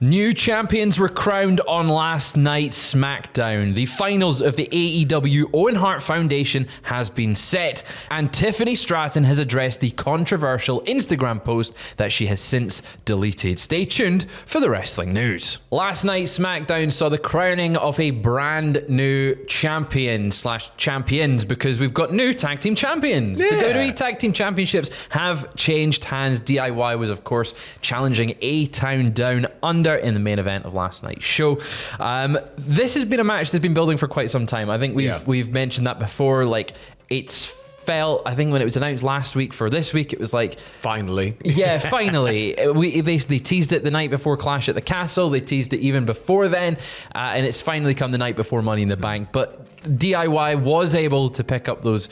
New champions were crowned on last night's SmackDown. The finals of the AEW Owen Hart Foundation has been set, and Tiffany Stratton has addressed the controversial Instagram post that she has since deleted. Stay tuned for the wrestling news. Last night's SmackDown saw the crowning of a brand new champion/champions, because we've got new tag team champions. Yeah. The WWE Tag Team Championships have changed hands. DIY was, of course, challenging A-Town Down Under in the main event of last night's show. This has been a match that's been building for quite some time. I think we've mentioned that before. Like, it's felt, I think when it was announced last week for this week, it was like, finally. Yeah, finally. They teased it the night before Clash at the Castle. They teased it even before then, and it's finally come the night before Money in the Bank. But DIY was able to pick up those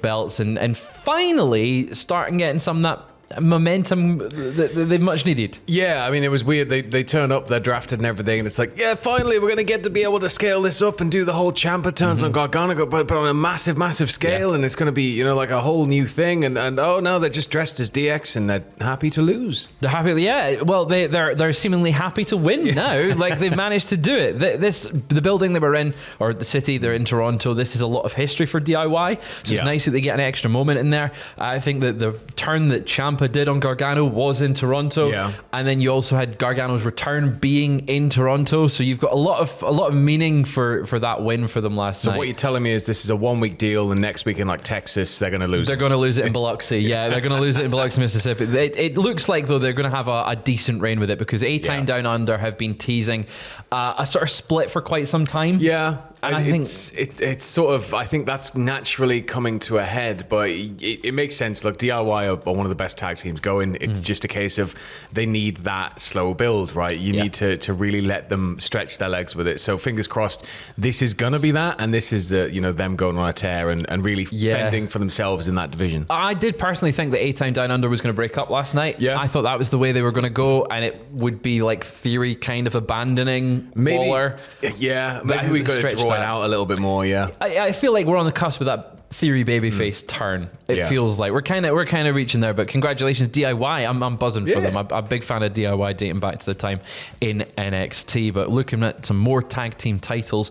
belts and finally start getting some of that momentum that they've much needed. Yeah, I mean, it was weird. They turn up, they're drafted and everything, and it's like, yeah, finally we're going to get to be able to scale this up and do the whole Ciampa turns on Gargano, but on a massive scale, and it's going to be, you know, like a whole new thing. And oh no, they're just dressed as DX and they're happy to lose. They're happy, yeah. Well, they're seemingly happy to win now. Like, they've managed to do it. The building they were in, or the city they're in, Toronto. This is a lot of history for DIY, so it's nice that they get an extra moment in there. I think that the turn that Ciampa did on Gargano was in Toronto, and then you also had Gargano's return being in Toronto, so you've got a lot of meaning for that win for them last night. So what you're telling me is this is a 1 week deal, and next week in like Texas they're going to lose. They're going to lose it in Biloxi. Yeah, they're going to lose it in Biloxi, Mississippi. It looks like though they're going to have a decent reign with it, because A-Town Down Under have been teasing a sort of split for quite some time. Yeah, and I think it's sort of, I think that's naturally coming to a head, but it makes sense. Look, DIY are one of the best tag teams going. It's just a case of they need that slow build, right? You need to really let them stretch their legs with it. So fingers crossed, this is gonna be that, and this is them going on a tear and really fending for themselves in that division. I did personally think that A-Town Down Under was going to break up last night. Yeah, I thought that was the way they were going to go, and it would be like Theory kind of abandoning Waller. Yeah, maybe we could have drawn it out a little bit more. Yeah, I feel like we're on the cusp of that Theory babyface turn. It feels like we're kind of reaching there. But congratulations, DIY. I'm buzzing for them. I'm a big fan of DIY dating back to the time in NXT. But looking at some more tag team titles,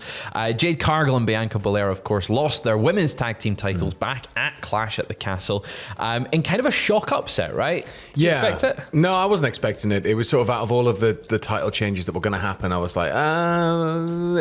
Jade Cargill and Bianca Belair, of course, lost their women's tag team titles back at Clash at the Castle in kind of a shock upset, right? Did you expect it? No, I wasn't expecting it. It was sort of out of all of the title changes that were going to happen, I was like,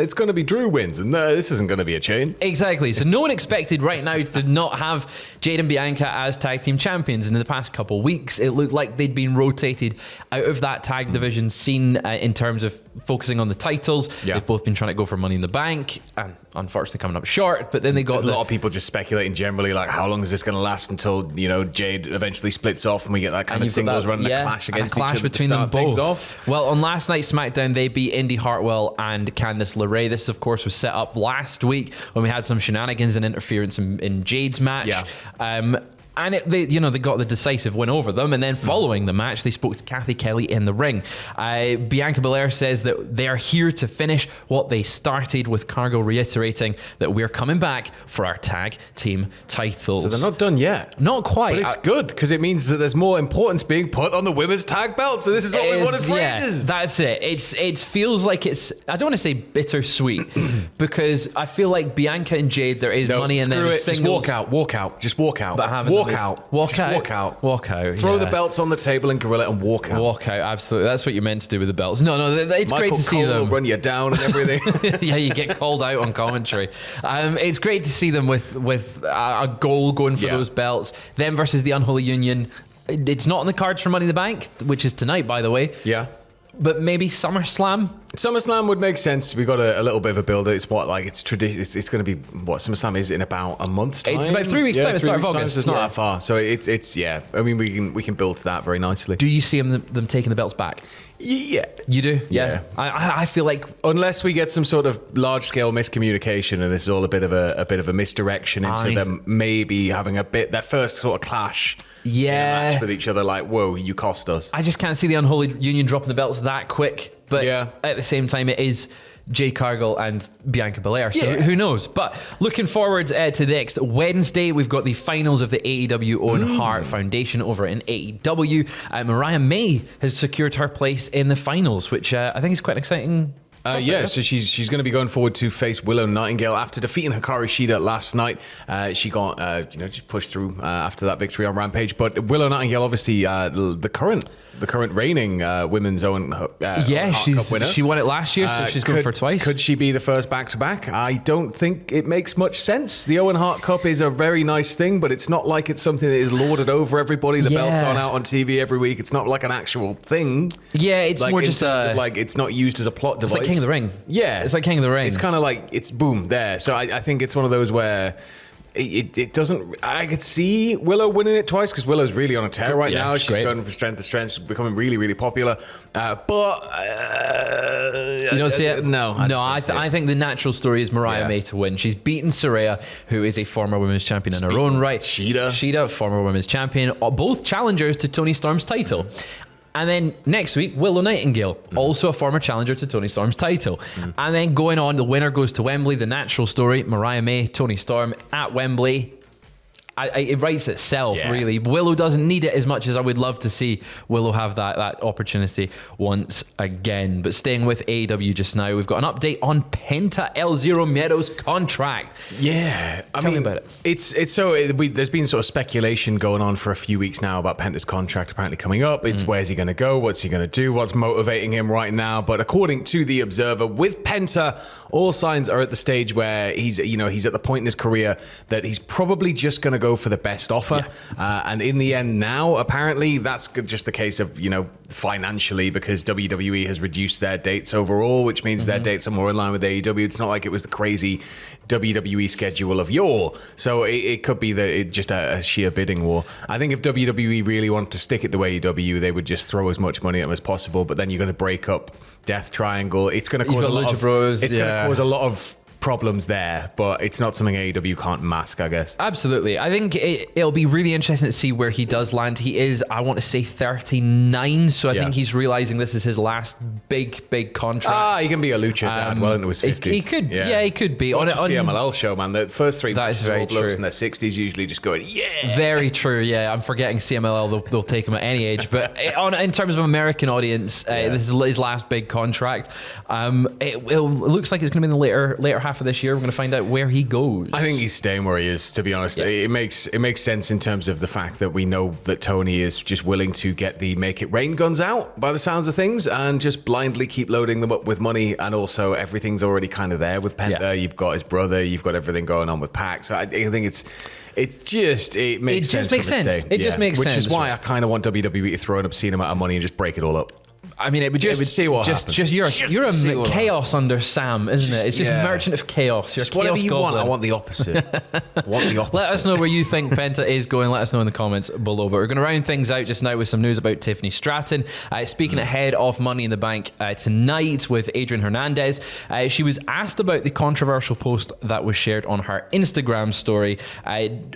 it's going to be Drew wins, and this isn't going to be a chain. Exactly. So no one expected right now to not have Jade and Bianca as tag team champions. And in the past couple of weeks, it looked like they'd been rotated out of that tag division scene in terms of focusing on the titles. They've both been trying to go for Money in the Bank, and unfortunately coming up short. But then they got a lot of people just speculating generally, like, how long is this going to last until Jade eventually splits off and we get that kind of singles run, a clash against each other between them both. Well, on last night's SmackDown, they beat Indy Hartwell and Candice LeRae. This, of course, was set up last week when we had some shenanigans and interference in Jade's match. And they got the decisive win over them. And then following the match, they spoke to Kathy Kelly in the ring. Bianca Belair says that they are here to finish what they started, with Cargill reiterating that we're coming back for our tag team titles. So they're not done yet. Not quite. But it's good, because it means that there's more importance being put on the women's tag belt. So this is what we wanted for ages. That's it. It feels like it's, I don't want to say bittersweet, because I feel like Bianca and Jade, there is money in there. Just walk out. Just walk out. But walk out. Throw the belts on the table and gorilla and walk out. Walk out, absolutely. That's what you're meant to do with the belts. No, it's great to see them. Michael Cole will run you down and everything. Yeah, you get called out on commentary. It's great to see them with a goal going for those belts. Them versus the Unholy Union. It's not on the cards for Money in the Bank, which is tonight, by the way. Yeah. But maybe SummerSlam? SummerSlam would make sense. We got a little bit of a build. It's it's tradition. It's going to be what SummerSlam is in about a month's time. It's about 3 weeks time. It's start of August. So it's not that far. So it's I mean, we can build to that very nicely. Do you see them taking the belts back? Yeah. You do? Yeah. I feel like, unless we get some sort of large scale miscommunication and this is all a bit of a misdirection into them maybe having their first sort of clash. Match with each other, like, whoa, you cost us. I just can't see the Unholy Union dropping the belts that quick. But at the same time, it is Jade Cargill and Bianca Belair. So who knows? But looking forward to next Wednesday, we've got the finals of the AEW Owen Hart Foundation over in AEW. Mariah May has secured her place in the finals, which I think is quite an exciting. So she's going to be going forward to face Willow Nightingale after defeating Hikaru Shida last night. She got just pushed through after that victory on Rampage. But Willow Nightingale, obviously the current reigning women's Owen Hart Cup winner. She won it last year, so she's going for twice. Could she be the first back-to-back? I don't think it makes much sense. The Owen Hart Cup is a very nice thing, but it's not like it's something that is lauded over everybody. The belt's out on TV every week. It's not like an actual thing. Yeah, it's more just it's not used as a plot device. It's like King of the Ring. Yeah. It's like King of the Ring. It's kind of like, it's boom, there. So I think it's one of those where it doesn't... I could see Willow winning it twice because Willow's really on a tear right now. She's going from strength to strength. She's becoming really, really popular. But... you don't see it? No. I think the natural story is Mariah May to win. She's beaten Saraya, who is a former women's champion in her own right. Shida, former women's champion. Both challengers to Toni Storm's title. And then next week, Willow Nightingale, also a former challenger to Toni Storm's title. And then going on, the winner goes to Wembley. The natural story, Mariah May, Toni Storm at Wembley. It writes itself, really. Willow doesn't need it as much as I would love to see Willow have that opportunity once again. But staying with AEW just now, we've got an update on Penta El Zero Miedo's contract. Yeah. Tell me about it. There's been sort of speculation going on for a few weeks now about Penta's contract apparently coming up. It's where's he going to go? What's he going to do? What's motivating him right now? But according to The Observer, with Penta, all signs are at the stage where he's at the point in his career that he's probably just going to go for the best offer. And in the end now, apparently, that's just the case of, financially, because WWE has reduced their dates overall, which means their dates are more in line with AEW. It's not like it was the crazy WWE schedule of yore. So it could be that it's just a sheer bidding war. I think if WWE really wanted to stick it the way AEW, they would just throw as much money at them as possible. But then you're going to break up Death Triangle. It's going to cause cause a lot of problems there, but it's not something AEW can't mask, I guess. Absolutely. I think it'll be really interesting to see where he does land. He is, I want to say, 39, so I think he's realizing this is his last big contract. He can be a lucha dad well into his 50s. He could, he could be. On a CMLL show, man. The first three matches are all blokes in their 60s usually just going, Very true, I'm forgetting CMLL, they'll take him at any age, but in terms of American audience, this is his last big contract. It looks like it's going to be in the later half of this year. We're going to find out where he goes. I think he's staying where he is, to be honest. It makes sense in terms of the fact that we know that Tony is just willing to get the make it rain guns out by the sounds of things and just blindly keep loading them up with money, and also everything's already kind of there with Penta. You've got his brother, you've got everything going on with Pac. So I think it makes sense. It just makes sense. Which is why I kind of want WWE to throw an obscene amount of money and just break it all up. I mean, it would see what happens. You're a chaos under Sam, isn't it? It's just merchant of chaos. You're just whatever you goblin. want. I want the opposite. Let us know where you think Penta is going. Let us know in the comments below. But we're going to round things out just now with some news about Tiffany Stratton. Speaking ahead of Money in the Bank tonight with Adrian Hernandez, she was asked about the controversial post that was shared on her Instagram story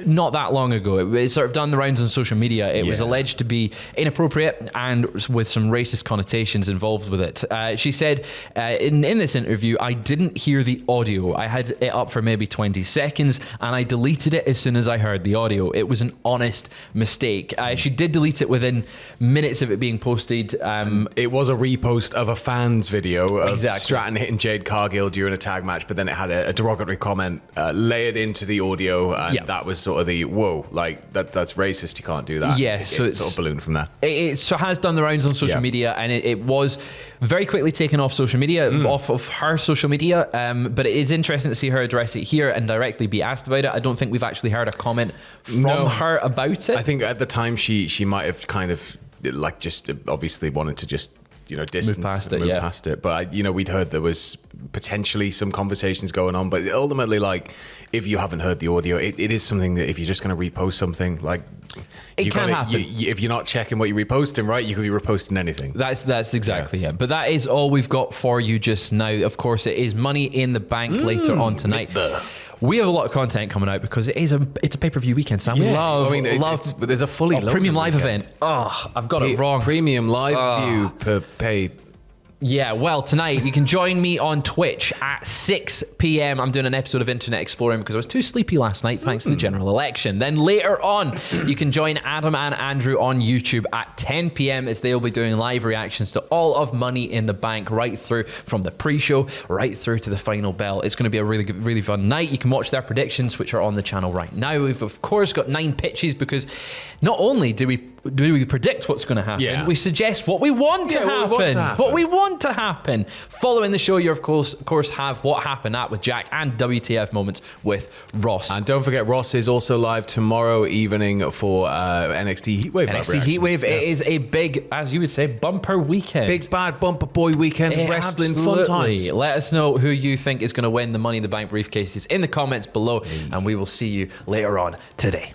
not that long ago. It sort of done the rounds on social media. It was alleged to be inappropriate and with some racist connotations involved with it. She said in this interview, I didn't hear the audio. I had it up for maybe 20 seconds and I deleted it as soon as I heard the audio. It was an honest mistake. She did delete it within minutes of it being posted. It was a repost of a fan's video of Stratton hitting Jade Cargill during a tag match, but then it had a derogatory comment layered into the audio, and that was sort of the whoa, like that's racist, you can't do that. So it's sort of ballooned from there. It has done the rounds on social media, and it was very quickly taken off social media, off of her social media. But it is interesting to see her address it here and directly be asked about it. I don't think we've actually heard a comment from her about it. I think at the time she might have kind of like just obviously wanted to just distance, move past it. But we'd heard there was potentially some conversations going on. But ultimately, like, if you haven't heard the audio, it is something that if you're just going to repost something, like, it can happen. If you're not checking what you're reposting, right, you could be reposting anything. That's exactly it. But that is all we've got for you just now. Of course, it is Money in the Bank later on tonight. We have a lot of content coming out because it's a pay-per-view weekend, Sam. We love. There's a fully premium live event. I've got it wrong. Premium live view per pay. Yeah, well, tonight you can join me on Twitch at 6 p.m. I'm doing an episode of Internet Exploring because I was too sleepy last night thanks to the general election. Then later on, you can join Adam and Andrew on YouTube at 10 p.m. as they'll be doing live reactions to all of Money in the Bank right through from the pre-show right through to the final bell. It's going to be a really good, really fun night. You can watch their predictions, which are on the channel right now. We've, of course, got 9 pitches because not only do we predict what's going to happen, we suggest what we want to happen. What we want to happen. Following the show, you of course have What Happened At with Jack and WTF Moments with Ross. And don't forget, Ross is also live tomorrow evening for NXT Heatwave. NXT Heatwave, it is a big, as you would say, bumper weekend. Big bad bumper boy weekend of wrestling, fun times. Let us know who you think is going to win the Money in the Bank briefcases in the comments below, and we will see you later on today.